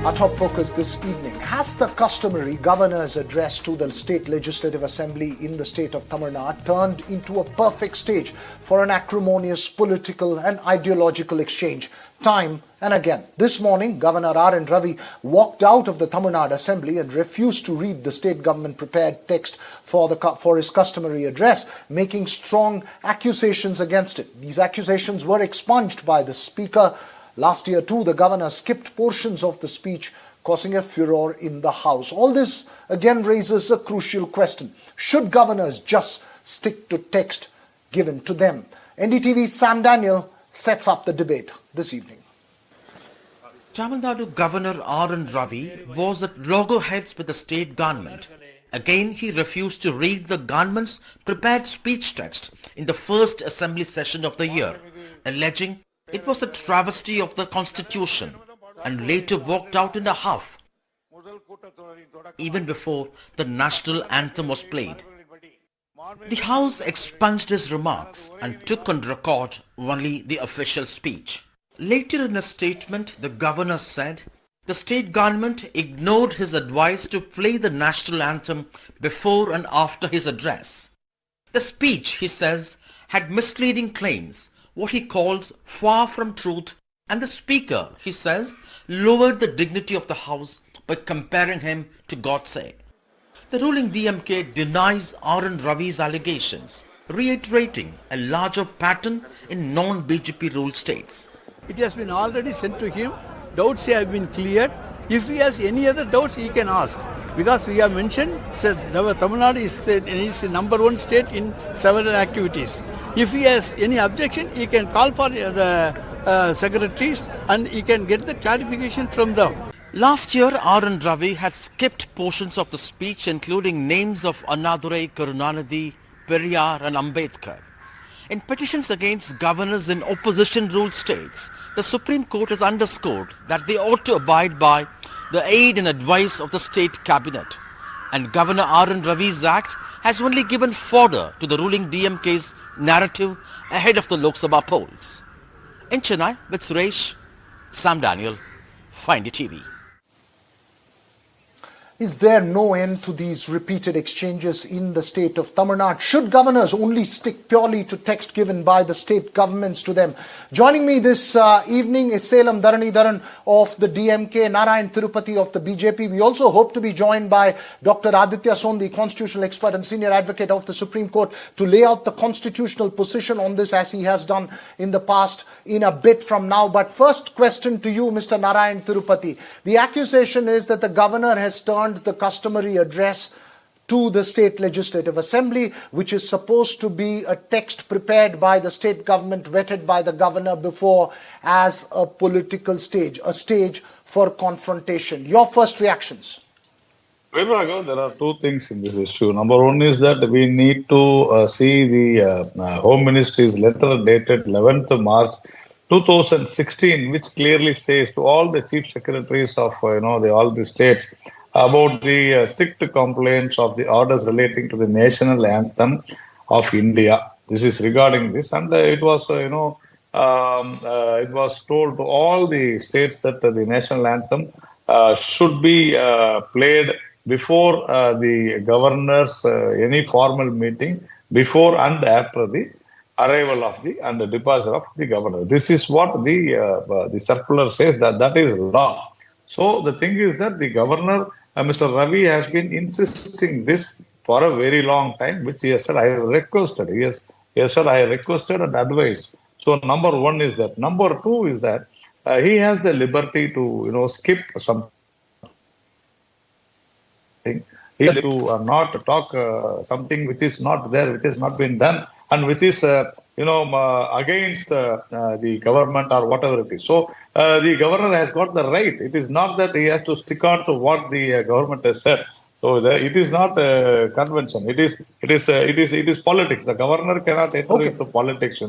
Our top focus this evening. Has the customary governor's address to the State Legislative Assembly in the state of Tamil Nadu turned into a perfect stage for an acrimonious political and ideological exchange? Time and again. This morning, Governor RN Ravi walked out of the Tamil Nadu Assembly and refused to read the state government prepared text for his customary address, making strong accusations against it. These accusations were expunged by the Speaker. Last year too, the governor skipped portions of the speech, causing a furor in the House. All this again raises a crucial question. Should governors just stick to text given to them? NDTV's Sam Daniel sets up the debate this evening. Tamil Nadu Governor RN Ravi was at loggerheads with the state government. Again, he refused to read the government's prepared speech text in the first assembly session of the year, alleging it was a travesty of the constitution, and later walked out in a huff, even before the national anthem was played. The House expunged his remarks and took on record only the official speech. Later in a statement, the governor said the state government ignored his advice to play the national anthem before and after his address. The speech, he says, had misleading claims, what he calls far from truth, and the Speaker, he says, lowered the dignity of the House by comparing him to Godse. The ruling DMK denies RN Ravi's allegations, reiterating a larger pattern in non-BJP ruled states. It has been already sent to him. Doubts have been cleared. If he has any other doubts, he can ask. Because we have mentioned, Tamil Nadu is the number one state in several activities. If he has any objection, he can call for the secretaries and he can get the clarification from them. Last year, RN Ravi had skipped portions of the speech, including names of Annadurai, Karunanidhi, Periyar and Ambedkar. In petitions against governors in opposition-ruled states, the Supreme Court has underscored that they ought to abide by the aid and advice of the state cabinet. And Governor RN Ravi's act has only given fodder to the ruling DMK's narrative ahead of the Lok Sabha polls. In Chennai, with Suresh, Sam Daniel, Find TV. Is there no end to these repeated exchanges in the state of Tamil Nadu? Should governors only stick purely to text given by the state governments to them? Joining me this evening is Salem Dharanidharan of the DMK, Narayan Tirupati of the BJP. We also hope to be joined by Dr. Aditya Son, the constitutional expert and senior advocate of the Supreme Court, to lay out the constitutional position on this as he has done in the past in a bit from now. But first question to you, Mr. Narayan Tirupati. The accusation is that the governor has turned the customary address to the State Legislative Assembly, which is supposed to be a text prepared by the state government, vetted by the governor before, as a political stage, a stage for confrontation. Your first reactions? Well, Raghav, there are two things in this issue. Number one is that we need to see the Home Ministry's letter dated 11th March 2016, which clearly says to all the chief secretaries of all the states about the strict complaints of the orders relating to the national anthem of India. This is regarding this, and it was it was told to all the states that the national anthem should be played before the governors any formal meeting, before and after the arrival of and the departure of the governor. This is what the circular says, that is law. So the thing is that the governor, Mr. Ravi, has been insisting this for a very long time, which he has said, I have requested. He has said, I have requested and advised. So number one is that. Number two is that he has the liberty to, skip something. He has to not talk something which is not there, which has not been done, and which is, against the government or whatever it is. So the governor has got the right. It is not that he has to stick on to what the government has said. So it is not a convention. It is politics. The governor cannot enter into politics.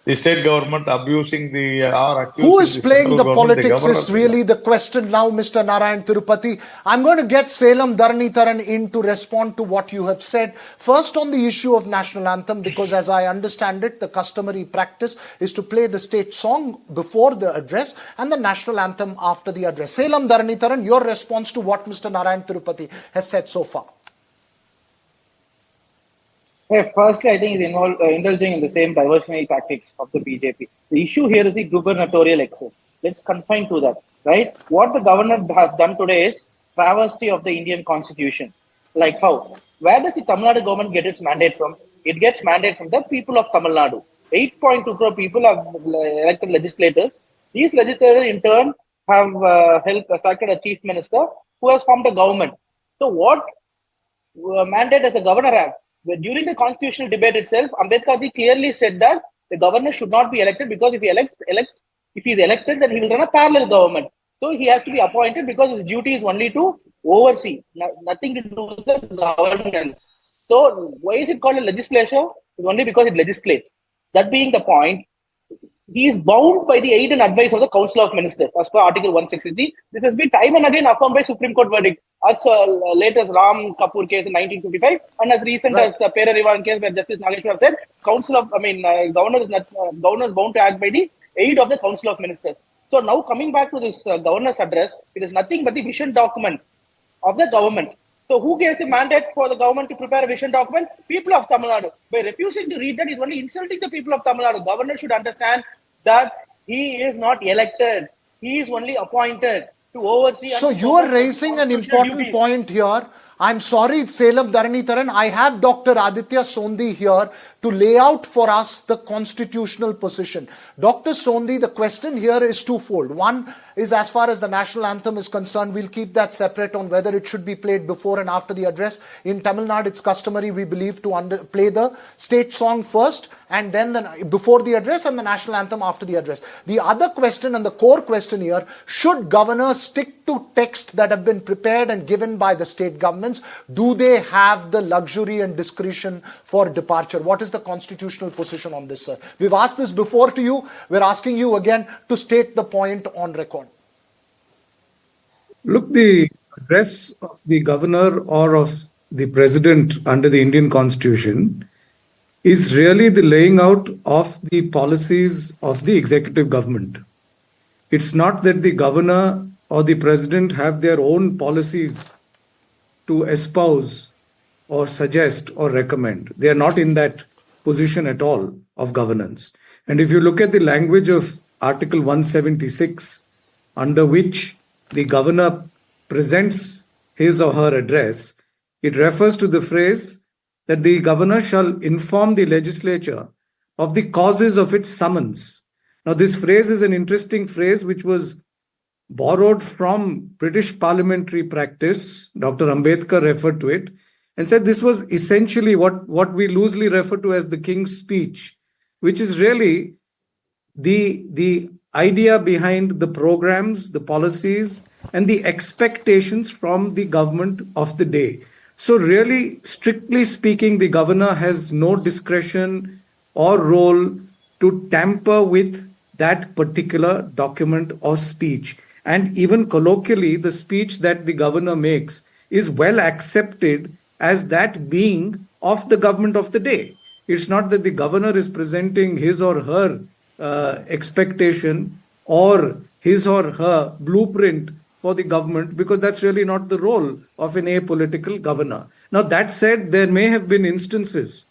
the state government abusing or accusing Who is the playing central the government, politics governor. is really the question now, Mr. Narayan Tirupati. I'm going to get Salem Dharanitharan in to respond to what you have said. First on the issue of national anthem, because as I understand it, the customary practice is to play the state song before the address and the national anthem after the address. Salem Dharanitharan, your response to what Mr. Narayan Tirupati has said so far. Firstly, I think he's indulging in the same diversionary tactics of the BJP. The issue here is the gubernatorial excess. Let's confine to that, right? What the governor has done today is travesty of the Indian constitution. Like how? Where does the Tamil Nadu government get its mandate from? It gets mandate from the people of Tamil Nadu. 8.2 crore people are elected legislators. These legislators in turn have helped selected a chief minister who has formed a government. So what mandate does the governor have? During the constitutional debate itself, Ambedkar ji clearly said that the governor should not be elected because if he is elected, then he will run a parallel government. So he has to be appointed because his duty is only to oversee, nothing to do with the governance. So why is it called a legislature? It's only because it legislates. That being the point, he is bound by the aid and advice of the Council of Ministers as per Article 163. This has been time and again affirmed by Supreme Court verdict, as late as Ram Kapoor case in 1955 and as recent as the Pera Rivan case where Justice Nageshwar said, governor is bound to act by the aid of the Council of Ministers. So now coming back to this governor's address, it is nothing but the vision document of the government. So who gave the mandate for the government to prepare a vision document? People of Tamil Nadu. By refusing to read that, is only insulting the people of Tamil Nadu. Governor should understand that he is not elected. He is only appointed to oversee. So you are raising an important point here. I'm sorry, Salem Dharanitharan. I have Dr. Aditya Sondhi here to lay out for us the constitutional position. Dr. Sondhi, the question here is twofold. One is, as far as the national anthem is concerned, we'll keep that separate on whether it should be played before and after the address. In Tamil Nadu, it's customary, we believe, to play the state song first and then before the address and the national anthem after the address. The other question and the core question here, should governors stick to text that have been prepared and given by the state governments? Do they have the luxury and discretion for departure? What is the constitutional position on this, sir? We've asked this before to you. We're asking you again to state the point on record. Look, the address of the governor or of the president under the Indian Constitution is really the laying out of the policies of the executive government. It's not that the governor or the president have their own policies to espouse or suggest or recommend. They are not in that position at all of governance. And if you look at the language of Article 176, under which the governor presents his or her address, it refers to the phrase that the governor shall inform the legislature of the causes of its summons. Now, this phrase is an interesting phrase which was borrowed from British parliamentary practice. Dr. Ambedkar referred to it and said this was essentially what we loosely refer to as the King's Speech, which is really the idea behind the programs, the policies, and the expectations from the government of the day. So really, strictly speaking, the governor has no discretion or role to tamper with that particular document or speech. And even colloquially, the speech that the governor makes is well accepted as that being of the government of the day. It's not that the governor is presenting his or her expectation or his or her blueprint for the government, because that's really not the role of an apolitical governor. Now, that said, there may have been instances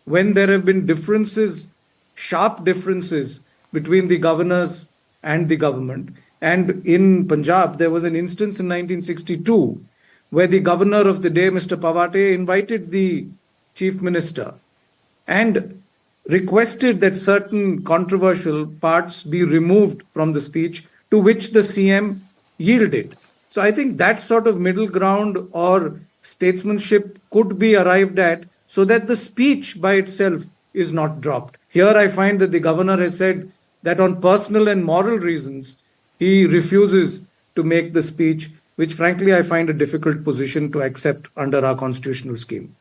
when there have been differences, sharp differences between the governors and the government. And in Punjab, there was an instance in 1962 where the governor of the day, Mr. Pawate, invited the chief minister and requested that certain controversial parts be removed from the speech, to which the CM yielded. So I think that sort of middle ground or statesmanship could be arrived at so that the speech by itself is not dropped. Here I find that the governor has said that on personal and moral reasons, he refuses to make the speech, which frankly I find a difficult position to accept under our constitutional scheme.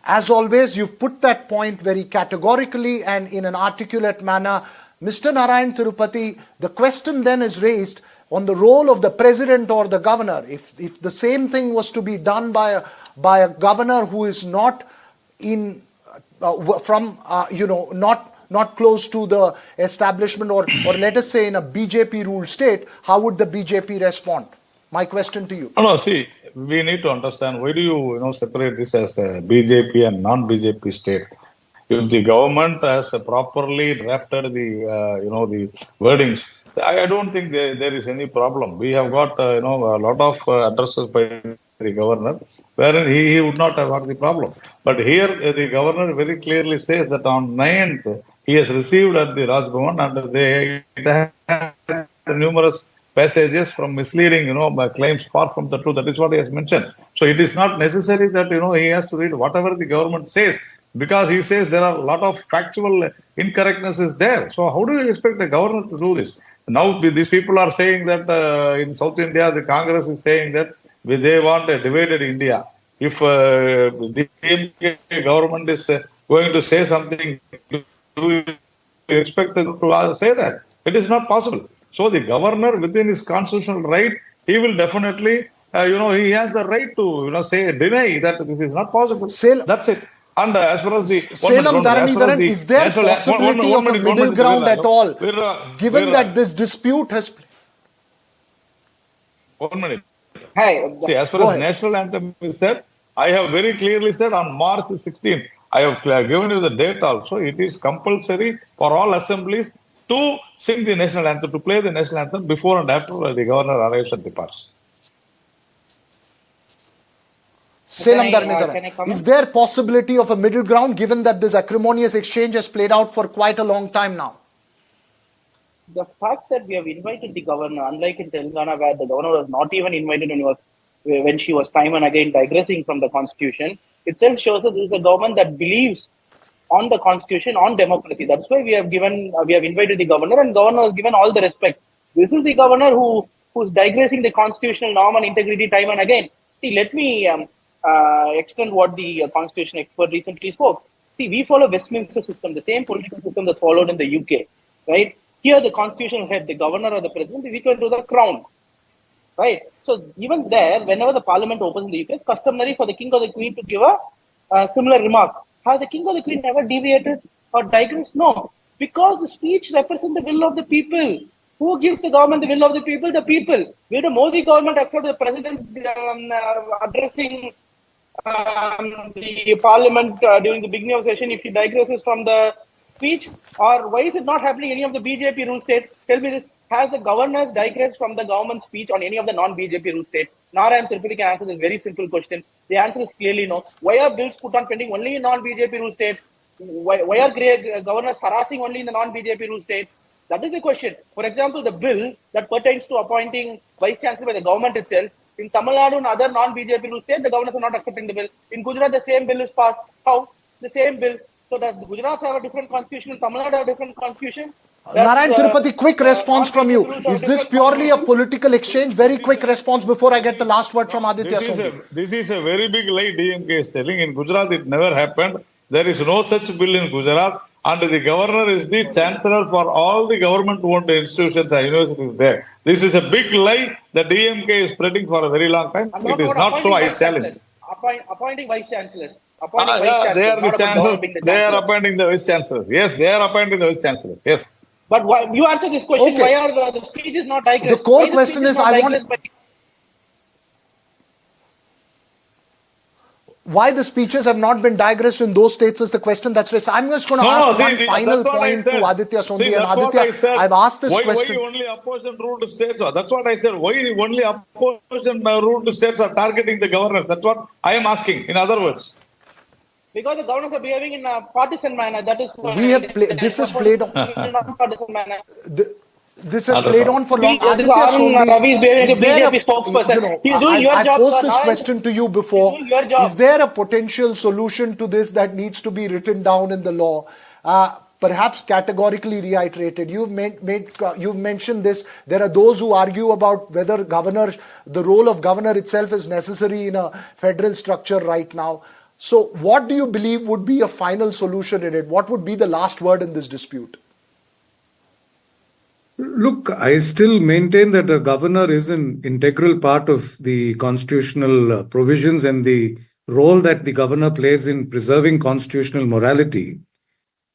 As always, you've put that point very categorically and in an articulate manner. Mr. Narayan Tirupati, the question then is raised on the role of the president or the governor. If the same thing was to be done by a governor who is not in not close to the establishment or let us say in a BJP ruled state, how would the BJP respond? My question to you. No, see, we need to understand why do you separate this as a BJP and non-BJP state? If the government has properly drafted the wordings, I don't think there is any problem. We have got a lot of addresses by the governor, wherein he would not have got the problem. But here the governor very clearly says that on 9th he has received at the Raj Bhavan and it has numerous passages from misleading claims far from the truth. That is what he has mentioned. So it is not necessary that he has to read whatever the government says, because he says there are a lot of factual incorrectnesses there. So how do you expect the governor to do this? Now these people are saying that in South India the Congress is saying that they want a divided India. If the government is going to say something, do you expect them to say that? It is not possible. So the governor, within his constitutional right, he will definitely, he has the right to, deny that this is not possible. That's it. And as far as the Salem Dharanidharan, is there possibility of a middle ground at all, given that this dispute has... 1 minute. Hi. See, as far as national anthem is said, I have very clearly said on March 16th, I have given you the date also. It is compulsory for all assemblies to sing the national anthem, to play the national anthem before and after the governor arrives and departs. Salem Dharanidharan, is there possibility of a middle ground given that this acrimonious exchange has played out for quite a long time now? The fact that we have invited the governor, unlike in Telangana where the governor was not even invited when she was time and again digressing from the constitution, itself shows that this is a government that believes on the constitution, on democracy. That's why we have invited the governor, and governor has given all the respect. This is the governor who's digressing the constitutional norm and integrity time and again. See, let me extend what the constitution expert recently spoke. See, we follow Westminster system, the same political system that's followed in the UK, right? Here, the constitutional head, the governor or the president, is equal to the crown, right? So even there, whenever the parliament opens in the UK, it's customary for the king or the queen to give a similar remark. Has the king or the queen ever deviated or digressed? No, because the speech represents the will of the people. Who gives the government the will of the people? The people. Where the Modi government accept the president addressing the parliament during the beginning of session if he digresses from the speech? Or why is it not happening in any of the BJP rule states? Tell me this. Has the governors digressed from the government speech on any of the non-BJP rule states? Narayan Tirupati can answer this very simple question. The answer is clearly no. Why are bills put on pending only in non-BJP rule states? Why are governors harassing only in the non-BJP rule states? That is the question. For example, the bill that pertains to appointing vice chancellor by the government itself, in Tamil Nadu and other non-BJP rule states, the governors are not accepting the bill. In Gujarat, the same bill is passed. How? The same bill. So does Gujarat have a different constitution and Tamil Nadu have a different constitution? Narayan Tirupati, quick response from you. Is this purely a political exchange? Very quick response before I get the last word from Aditya Sondi. This is a very big lie DMK is telling. In Gujarat, it never happened. There is no such bill in Gujarat. And the governor is the chancellor for all the government-owned institutions and universities there. This is a big lie that DMK is spreading for a very long time. It is not so, I challenge. Appointing vice chancellors. They are the chancellors. They are appointing the vice chancellors. Yes, they are appointing the vice chancellors. Yes. But why, you answer this question, why are the speeches not digressed? The core question is, why the speeches have not been digressed in those states is the question that's raised. I'm just going to ask one final point to Aditya Sondi. And Aditya, I've asked this question. Why only opposition-ruled states are? That's what I said. Why only opposition-ruled states are targeting the governors? That's what I am asking, in other words. Because the governors are behaving in a partisan manner. That is this is played on. partisan manner. This has played on for long. RN Ravi is behaving as a BJP spokesperson. He's doing your job. I posed this question to you before. Is there a potential solution to this that needs to be written down in the law? Perhaps categorically reiterated. You've mentioned this. There are those who argue about whether the role of governor itself is necessary in a federal structure right now. So what do you believe would be a final solution in it? What would be the last word in this dispute? Look, I still maintain that a governor is an integral part of the constitutional provisions and the role that the governor plays in preserving constitutional morality.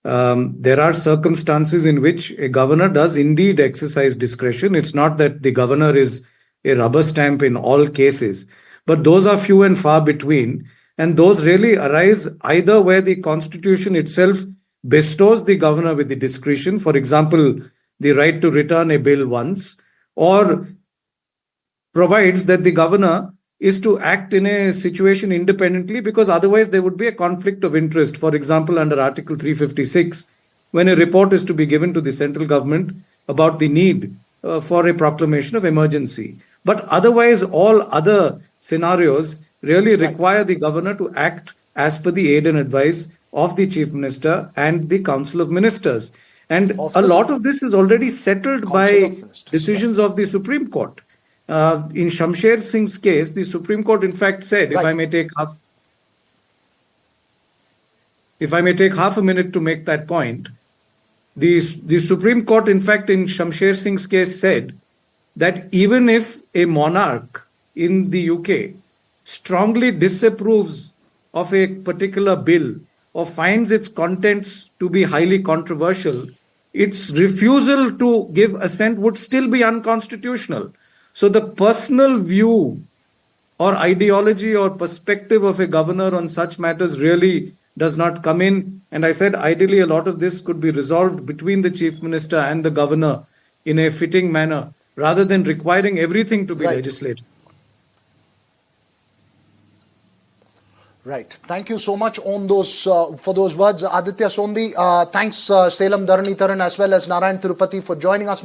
There are circumstances in which a governor does indeed exercise discretion. It's not that the governor is a rubber stamp in all cases, but those are few and far between. And those really arise either where the Constitution itself bestows the governor with the discretion, for example, the right to return a bill once, or provides that the governor is to act in a situation independently, because otherwise there would be a conflict of interest. For example, under Article 356, when a report is to be given to the central government about the need for a proclamation of emergency. But otherwise, all other scenarios really require the governor to act as per the aid and advice of the chief minister and the council of ministers. And a lot of this is already settled by decisions of the Supreme Court. In Shamsher Singh's case, the Supreme Court in fact said, if I may take half a minute to make that point, the Supreme Court in fact in Shamsher Singh's case said that even if a monarch in the UK strongly disapproves of a particular bill or finds its contents to be highly controversial, its refusal to give assent would still be unconstitutional. So the personal view or ideology or perspective of a governor on such matters really does not come in. And I said, ideally, a lot of this could be resolved between the chief minister and the governor in a fitting manner, rather than requiring everything to be legislated. Right. Thank you so much on those for those words, Aditya Sondi. Thanks, Salem Dharanitharan as well as Narayan Tirupati for joining us.